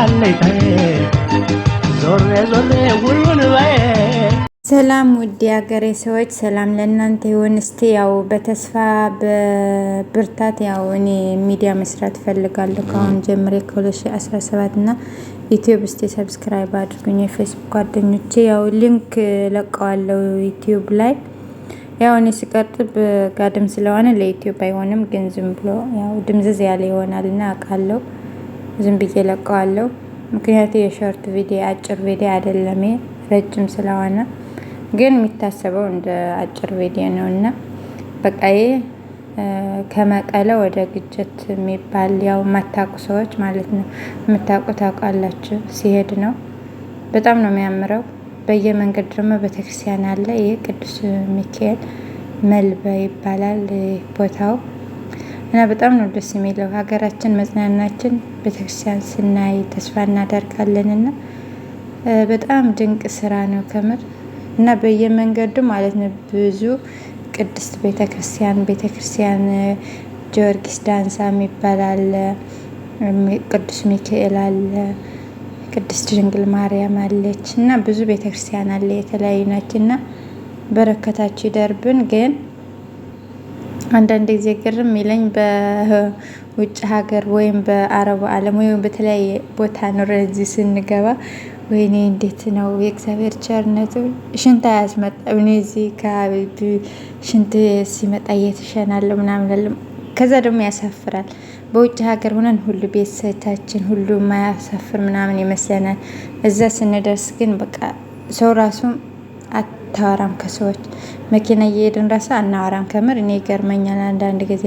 አለይታዬ ዞሬ ዞሬ ሁሉን ባዬ። ሰላም ውድ የሀገሬ ሰዎች፣ ሰላም ለእናንተ ይሁን። እስቲ ያው በተስፋ በብርታት ያው እኔ ሚዲያ መስራት ፈልጋለሁ ከአሁን ጀምሬ ከ2017 እና ዩቲዩብ እስቲ ሰብስክራይብ አድርጉኝ። የፌስቡክ ጓደኞቼ ያው ሊንክ ለቀዋለሁ ዩቲዩብ ላይ። ያው እኔ ስቀርጥብ ጋድም ስለሆነ ለዩቲዩብ አይሆንም፣ ግን ዝም ብሎ ያው ድምዝዝ ያለ ይሆናልና አውቃለሁ። ዝም ብዬ ለቀዋለሁ። ምክንያቱም የሾርት ቪዲዮ አጭር ቪዲዮ አይደለም፣ ረጅም ስለሆነ ግን የሚታሰበው እንደ አጭር ቪዲዮ ነውና በቃ ከመቀለ ወደ ግጭት የሚባል ያው የማታውቁ ሰዎች ማለት ነው፣ የምታውቁ ታውቃላችሁ። ሲሄድ ነው በጣም ነው የሚያምረው። በየመንገድ ደግሞ ቤተክርስቲያን አለ። ይሄ ቅዱስ ሚካኤል መልበ ይባላል ቦታው እና በጣም ነው ደስ የሚለው። ሀገራችን መጽናናችን ቤተክርስቲያን ስናይ ተስፋ እናደርጋለንና በጣም ድንቅ ስራ ነው ከምር። እና በየመንገዱ ማለት ነው ብዙ ቅድስት ቤተክርስቲያን ጊዮርጊስ ዳንሳ የሚባል አለ፣ ቅዱስ ሚካኤል አለ፣ ቅድስት ድንግል ማርያም አለች እና ብዙ ቤተክርስቲያን አለ። የተለያዩ ናቸው እና በረከታችሁ ይደርብን። ግን አንዳንድ ጊዜ ግርም ይለኝ በውጭ ሀገር ወይም በአረቡ ዓለም ወይም በተለያየ ቦታ ኖረ እዚህ ስንገባ ወይኔ እንዴት ነው የእግዚአብሔር ቸርነቱ። ሽንት አያስመጣም። እኔ እዚህ ከቤት ሽንት ሲመጣ እየተሸናለሁ ምናምን አለ። ከዛ ደግሞ ያሳፍራል። በውጭ ሀገር ሆነን ሁሉ ቤተሰቦቻችን ሁሉ ማያሳፍር ምናምን ይመስለናል። እዛ ስንደርስ ግን በቃ ሰው ራሱ አታወራም ከሰዎች መኪና እየሄድን ራሱ አናወራም። ከምር እኔ ይገርመኛል አንዳንድ ጊዜ።